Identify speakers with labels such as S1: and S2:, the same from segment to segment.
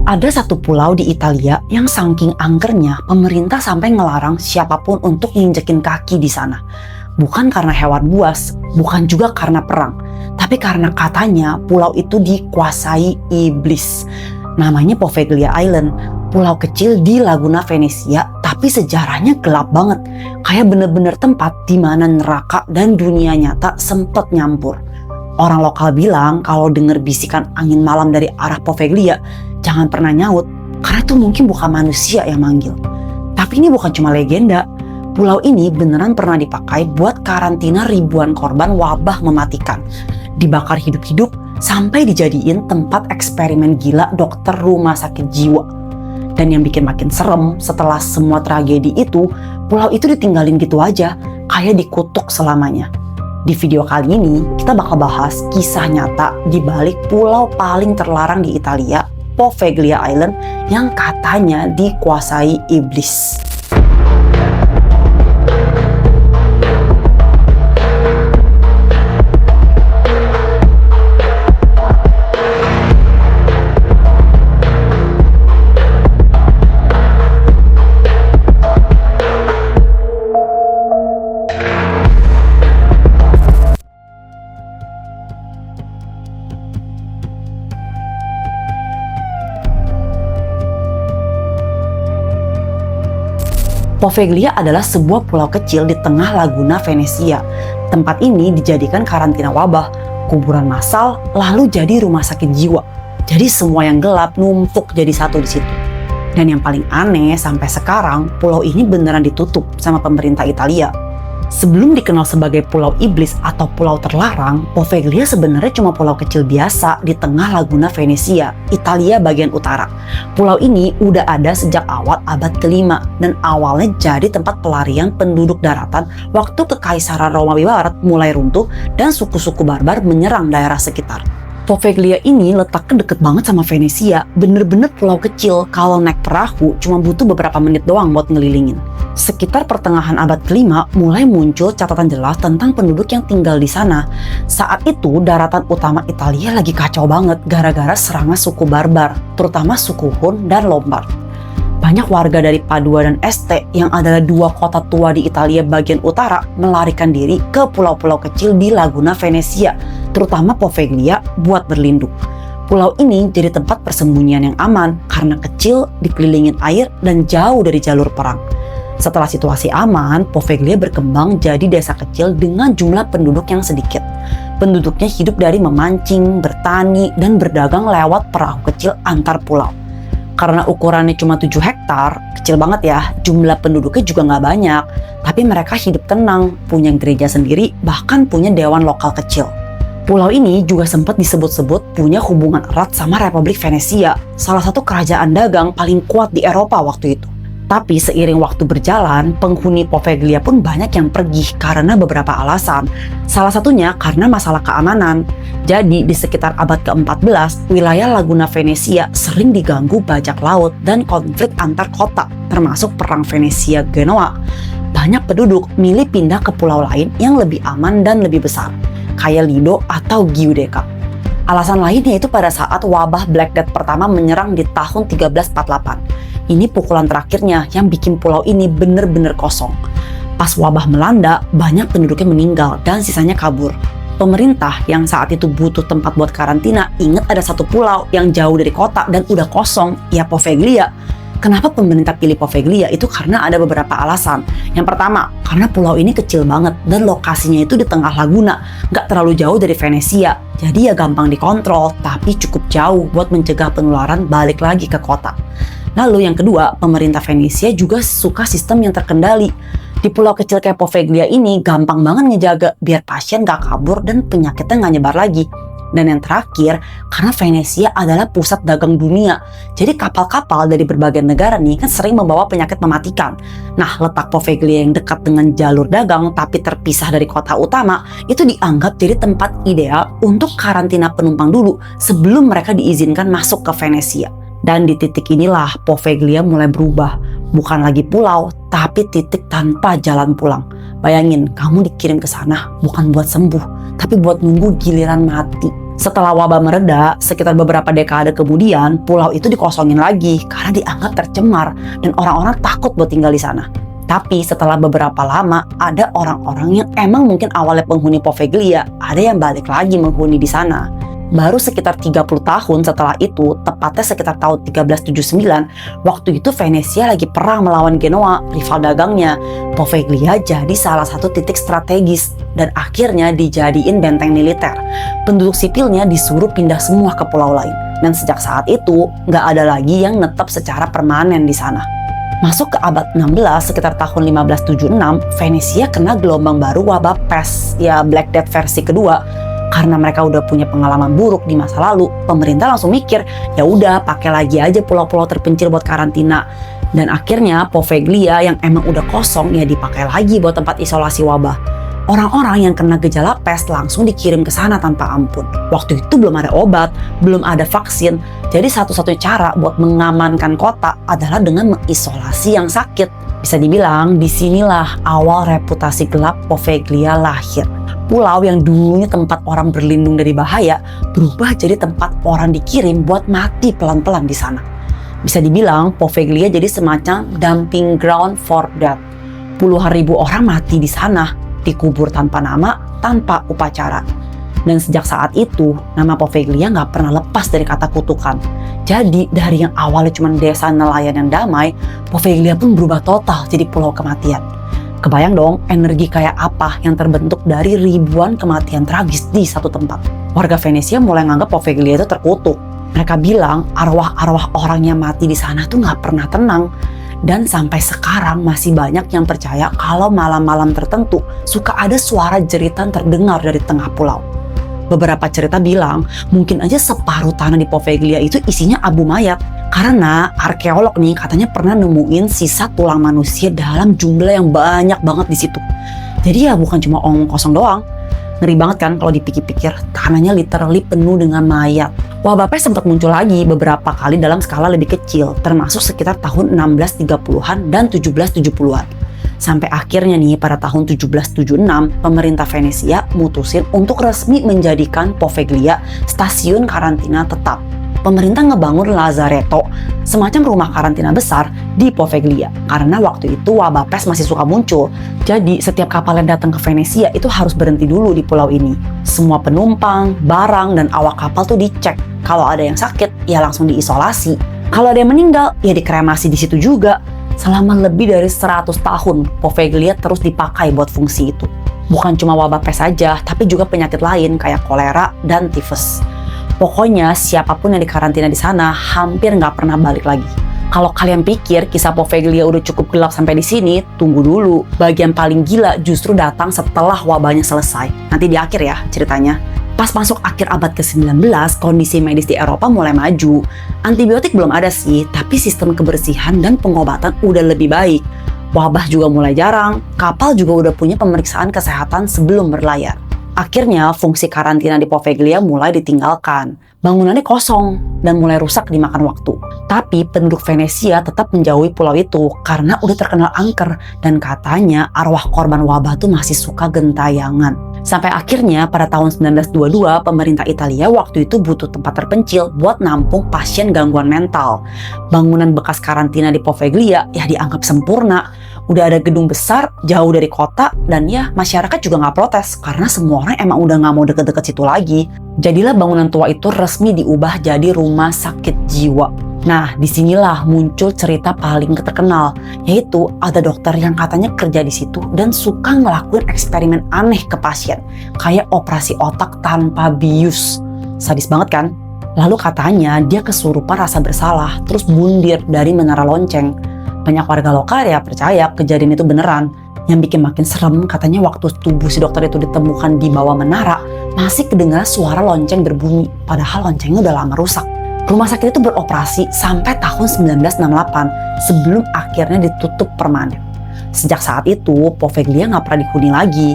S1: Ada satu pulau di Italia yang saking angkernya pemerintah sampai ngelarang siapapun untuk nginjekin kaki di sana. Bukan karena hewan buas, bukan juga karena perang, tapi karena katanya pulau itu dikuasai iblis. Namanya Poveglia Island, pulau kecil di Laguna Venezia, tapi sejarahnya gelap banget. Kayak bener-bener tempat di mana neraka dan dunia nyata sempet nyampur. Orang lokal bilang kalau denger bisikan angin malam dari arah Poveglia, jangan pernah nyaut, karena itu mungkin bukan manusia yang manggil. Tapi ini bukan cuma legenda. Pulau ini beneran pernah dipakai buat karantina ribuan korban wabah mematikan. Dibakar hidup-hidup sampai dijadiin tempat eksperimen gila dokter rumah sakit jiwa. Dan yang bikin makin serem setelah semua tragedi itu, pulau itu ditinggalin gitu aja, kayak dikutuk selamanya. Di video kali ini, kita bakal bahas kisah nyata di balik pulau paling terlarang di Italia, Poveglia Island, yang katanya dikuasai iblis. Poveglia adalah sebuah pulau kecil di tengah Laguna Venezia. Tempat ini dijadikan karantina wabah, kuburan massal, lalu jadi rumah sakit jiwa. Jadi semua yang gelap numpuk jadi satu di situ. Dan yang paling aneh sampai sekarang, pulau ini beneran ditutup sama pemerintah Italia. Sebelum dikenal sebagai pulau iblis atau pulau terlarang, Poveglia sebenarnya cuma pulau kecil biasa di tengah Laguna Venezia, Italia bagian utara. Pulau ini udah ada sejak awal abad ke-5 dan awalnya jadi tempat pelarian penduduk daratan waktu Kekaisaran Romawi Barat mulai runtuh dan suku-suku barbar menyerang daerah sekitar. Poveglia ini letaknya deket banget sama Venezia, bener-bener pulau kecil. Kalau naik perahu cuma butuh beberapa menit doang buat ngelilingin. Sekitar pertengahan abad ke-5 mulai muncul catatan jelas tentang penduduk yang tinggal di sana. Saat itu daratan utama Italia lagi kacau banget gara-gara serangan suku barbar, terutama suku Hun dan Lombard. Banyak warga dari Padua dan Este yang adalah dua kota tua di Italia bagian utara melarikan diri ke pulau-pulau kecil di Laguna Venezia, terutama Poveglia, buat berlindung. Pulau ini jadi tempat persembunyian yang aman karena kecil, dikelilingin air, dan jauh dari jalur perang. Setelah situasi aman, Poveglia berkembang jadi desa kecil dengan jumlah penduduk yang sedikit. Penduduknya hidup dari memancing, bertani, dan berdagang lewat perahu kecil antar pulau. Karena ukurannya cuma 7 hektar, kecil banget ya, jumlah penduduknya juga nggak banyak. Tapi mereka hidup tenang, punya gereja sendiri, bahkan punya dewan lokal kecil. Pulau ini juga sempat disebut-sebut punya hubungan erat sama Republik Venezia, salah satu kerajaan dagang paling kuat di Eropa waktu itu. Tapi seiring waktu berjalan, penghuni Poveglia pun banyak yang pergi karena beberapa alasan. Salah satunya karena masalah keamanan. Jadi di sekitar abad ke-14, wilayah Laguna Venezia sering diganggu bajak laut dan konflik antar kota, termasuk perang Venezia-Genoa. Banyak penduduk milih pindah ke pulau lain yang lebih aman dan lebih besar, kayak Lido atau Giudecca. Alasan lainnya itu pada saat wabah Black Death pertama menyerang di tahun 1348. Ini pukulan terakhirnya yang bikin pulau ini bener-bener kosong. Pas wabah melanda, banyak penduduknya meninggal dan sisanya kabur. Pemerintah yang saat itu butuh tempat buat karantina ingat ada satu pulau yang jauh dari kota dan udah kosong, ya Poveglia. Kenapa pemerintah pilih Poveglia? Itu karena ada beberapa alasan. Yang pertama, karena pulau ini kecil banget dan lokasinya itu di tengah laguna, nggak terlalu jauh dari Venezia. Jadi ya gampang dikontrol, tapi cukup jauh buat mencegah penularan balik lagi ke kota. Lalu yang kedua, pemerintah Venezia juga suka sistem yang terkendali. Di pulau kecil kayak Poveglia ini gampang banget ngejaga biar pasien gak kabur dan penyakitnya gak nyebar lagi. Dan yang terakhir, karena Venezia adalah pusat dagang dunia. Jadi kapal-kapal dari berbagai negara nih kan sering membawa penyakit mematikan. Nah, letak Poveglia yang dekat dengan jalur dagang tapi terpisah dari kota utama itu dianggap jadi tempat ideal untuk karantina penumpang dulu sebelum mereka diizinkan masuk ke Venezia. Dan di titik inilah Poveglia mulai berubah. Bukan lagi pulau, tapi titik tanpa jalan pulang. Bayangin, kamu dikirim ke sana bukan buat sembuh, tapi buat nunggu giliran mati. Setelah wabah mereda, sekitar beberapa dekade kemudian, pulau itu dikosongin lagi karena dianggap tercemar dan orang-orang takut buat tinggal di sana. Tapi setelah beberapa lama, ada orang-orang yang emang mungkin awalnya penghuni Poveglia, ada yang balik lagi menghuni di sana. Baru sekitar 30 tahun setelah itu, tepatnya sekitar tahun 1379, waktu itu Venesia lagi perang melawan Genoa, rival dagangnya. Poveglia jadi salah satu titik strategis dan akhirnya dijadiin benteng militer. Penduduk sipilnya disuruh pindah semua ke pulau lain. Dan sejak saat itu, nggak ada lagi yang netap secara permanen di sana. Masuk ke abad 16, sekitar tahun 1576, Venesia kena gelombang baru wabah pes, ya Black Death versi kedua. Karena mereka udah punya pengalaman buruk di masa lalu, pemerintah langsung mikir, ya udah pakai lagi aja pulau-pulau terpencil buat karantina. Dan akhirnya Poveglia yang emang udah kosong ya dipakai lagi buat tempat isolasi wabah. Orang-orang yang kena gejala pes langsung dikirim ke sana tanpa ampun. Waktu itu belum ada obat, belum ada vaksin. Jadi satu-satunya cara buat mengamankan kota adalah dengan mengisolasi yang sakit. Bisa dibilang disinilah awal reputasi gelap Poveglia lahir. Pulau yang dulunya tempat orang berlindung dari bahaya berubah jadi tempat orang dikirim buat mati pelan-pelan di sana. Bisa dibilang Poveglia jadi semacam dumping ground for death. Puluhan ribu orang mati di sana, dikubur tanpa nama, tanpa upacara. Dan sejak saat itu, nama Poveglia nggak pernah lepas dari kata kutukan. Jadi dari yang awalnya cuma desa nelayan yang damai, Poveglia pun berubah total jadi pulau kematian. Kebayang dong energi kayak apa yang terbentuk dari ribuan kematian tragis di satu tempat. Warga Venesia mulai nganggap Poveglia itu terkutuk. Mereka bilang arwah-arwah orang yang mati di sana tuh nggak pernah tenang. Dan sampai sekarang masih banyak yang percaya kalau malam-malam tertentu suka ada suara jeritan terdengar dari tengah pulau. Beberapa cerita bilang mungkin aja separuh tanah di Poveglia itu isinya abu mayat. Karena arkeolog nih katanya pernah nemuin sisa tulang manusia dalam jumlah yang banyak banget di situ. Jadi ya bukan cuma omong kosong doang. Ngeri banget kan kalau dipikir-pikir, tanahnya literally penuh dengan mayat. Wabah pes sempat muncul lagi beberapa kali dalam skala lebih kecil, termasuk sekitar tahun 1630-an dan 1770-an. Sampai akhirnya nih pada tahun 1776, pemerintah Venesia mutusin untuk resmi menjadikan Poveglia stasiun karantina tetap. Pemerintah ngebangun Lazaretto, semacam rumah karantina besar di Poveglia. Karena waktu itu wabah pes masih suka muncul. Jadi setiap kapal yang datang ke Venesia itu harus berhenti dulu di pulau ini. Semua penumpang, barang, dan awak kapal tuh dicek. Kalau ada yang sakit, ya langsung diisolasi. Kalau ada yang meninggal, ya dikremasi di situ juga. Selama lebih dari 100 tahun, Poveglia terus dipakai buat fungsi itu. Bukan cuma wabah pes saja, tapi juga penyakit lain kayak kolera dan tifus. Pokoknya siapapun yang dikarantina di sana hampir nggak pernah balik lagi. Kalau kalian pikir kisah Poveglia udah cukup gelap sampai di sini, tunggu dulu. Bagian paling gila justru datang setelah wabahnya selesai. Nanti di akhir ya ceritanya. Pas masuk akhir abad ke-19, kondisi medis di Eropa mulai maju. Antibiotik belum ada sih, tapi sistem kebersihan dan pengobatan udah lebih baik. Wabah juga mulai jarang, kapal juga udah punya pemeriksaan kesehatan sebelum berlayar. Akhirnya fungsi karantina di Poveglia mulai ditinggalkan. Bangunannya kosong dan mulai rusak dimakan waktu. Tapi penduduk Venesia tetap menjauhi pulau itu karena udah terkenal angker dan katanya arwah korban wabah tuh masih suka gentayangan. Sampai akhirnya pada tahun 1922 pemerintah Italia waktu itu butuh tempat terpencil buat nampung pasien gangguan mental. Bangunan bekas karantina di Poveglia ya dianggap sempurna. Udah ada gedung besar, jauh dari kota, dan ya masyarakat juga nggak protes karena semua orang emang udah nggak mau deket-deket situ lagi. Jadilah bangunan tua itu resmi diubah jadi rumah sakit jiwa. Nah, disinilah muncul cerita paling terkenal, yaitu ada dokter yang katanya kerja di situ dan suka ngelakuin eksperimen aneh ke pasien, kayak operasi otak tanpa bius. Sadis banget kan? Lalu katanya dia kesurupan rasa bersalah, terus bundir dari menara lonceng. Banyak warga lokal ya percaya kejadian itu beneran. Yang bikin makin serem katanya waktu tubuh si dokter itu ditemukan di bawah menara, masih kedengaran suara lonceng berbunyi, padahal loncengnya udah lama rusak. Rumah sakit itu beroperasi sampai tahun 1968 sebelum akhirnya ditutup permanen. Sejak saat itu, Poveglia nggak pernah dihuni lagi.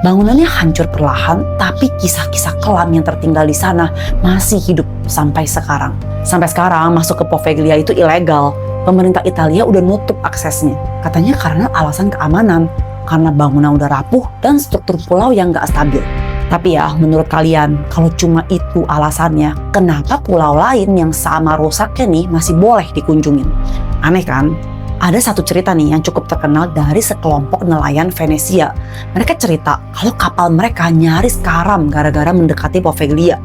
S1: Bangunannya hancur perlahan, tapi kisah-kisah kelam yang tertinggal di sana masih hidup sampai sekarang. Sampai sekarang masuk ke Poveglia itu ilegal. Pemerintah Italia udah nutup aksesnya. Katanya karena alasan keamanan, karena bangunan udah rapuh dan struktur pulau yang nggak stabil. Tapi ya, menurut kalian, kalau cuma itu alasannya, kenapa pulau lain yang sama rusaknya nih masih boleh dikunjungin? Aneh kan? Ada satu cerita nih yang cukup terkenal dari sekelompok nelayan Venesia. Mereka cerita kalau kapal mereka nyaris karam gara-gara mendekati Poveglia.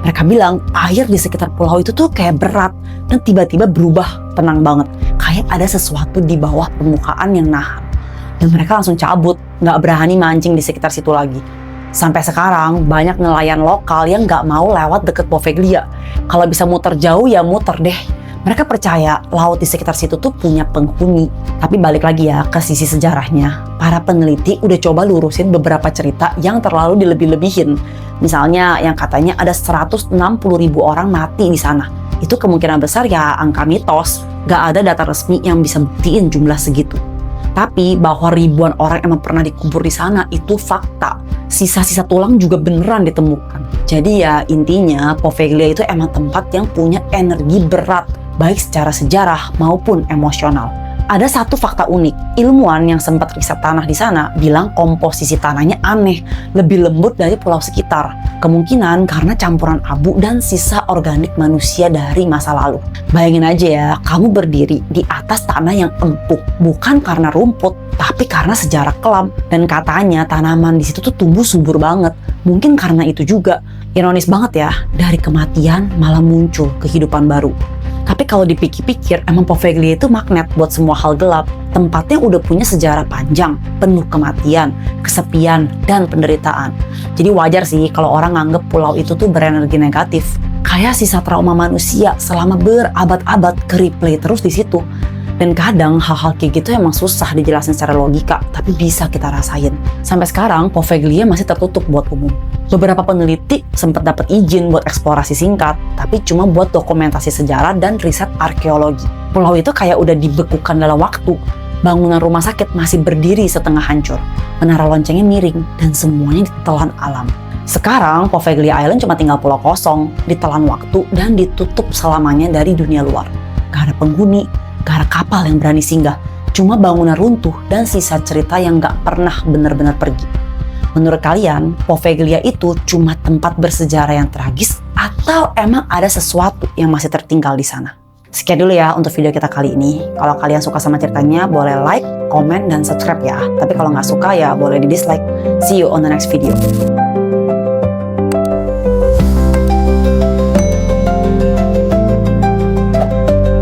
S1: Mereka bilang air di sekitar pulau itu tuh kayak berat dan tiba-tiba berubah tenang banget. Kayak ada sesuatu di bawah permukaan yang nahan. Dan mereka langsung cabut, nggak berani mancing di sekitar situ lagi. Sampai sekarang banyak nelayan lokal yang nggak mau lewat deket Poveglia. Kalau bisa muter jauh ya muter deh. Mereka percaya laut di sekitar situ tuh punya penghuni. Tapi balik lagi ya ke sisi sejarahnya. Para peneliti udah coba lurusin beberapa cerita yang terlalu dilebih-lebihin. Misalnya yang katanya ada 160.000 orang mati di sana. Itu kemungkinan besar ya angka mitos. Gak ada data resmi yang bisa buktiin jumlah segitu. Tapi bahwa ribuan orang emang pernah dikubur di sana itu fakta. Sisa-sisa tulang juga beneran ditemukan. Jadi ya intinya Poveglia itu emang tempat yang punya energi berat, baik secara sejarah maupun emosional. Ada satu fakta unik, ilmuwan yang sempat riset tanah di sana bilang komposisi tanahnya aneh, lebih lembut dari pulau sekitar. Kemungkinan karena campuran abu dan sisa organik manusia dari masa lalu. Bayangin aja ya, kamu berdiri di atas tanah yang empuk, bukan karena rumput, tapi karena sejarah kelam. Dan katanya tanaman di situ tuh tumbuh subur banget. Mungkin karena itu juga, ironis banget ya, dari kematian malah muncul kehidupan baru. Tapi kalau dipikir-pikir, emang Poveglia itu magnet buat semua hal gelap. Tempatnya udah punya sejarah panjang, penuh kematian, kesepian, dan penderitaan. Jadi wajar sih kalau orang nganggep pulau itu tuh berenergi negatif. Kayak sisa trauma manusia selama berabad-abad ke-replay terus di situ. Dan kadang hal-hal kayak gitu emang susah dijelasin secara logika, tapi bisa kita rasain. Sampai sekarang, Poveglia masih tertutup buat umum. Beberapa peneliti sempat dapat izin buat eksplorasi singkat, tapi cuma buat dokumentasi sejarah dan riset arkeologi. Pulau itu kayak udah dibekukan dalam waktu. Bangunan rumah sakit masih berdiri setengah hancur. Menara loncengnya miring, dan semuanya ditelan alam. Sekarang, Poveglia Island cuma tinggal pulau kosong, ditelan waktu, dan ditutup selamanya dari dunia luar. Gak ada penghuni, gak ada kapal yang berani singgah. Cuma bangunan runtuh dan sisa cerita yang gak pernah benar-benar pergi. Menurut kalian, Poveglia itu cuma tempat bersejarah yang tragis atau emang ada sesuatu yang masih tertinggal di sana? Sekian dulu ya untuk video kita kali ini. Kalau kalian suka sama ceritanya, boleh like, komen, dan subscribe ya. Tapi kalau nggak suka ya boleh di dislike. See you on the next video.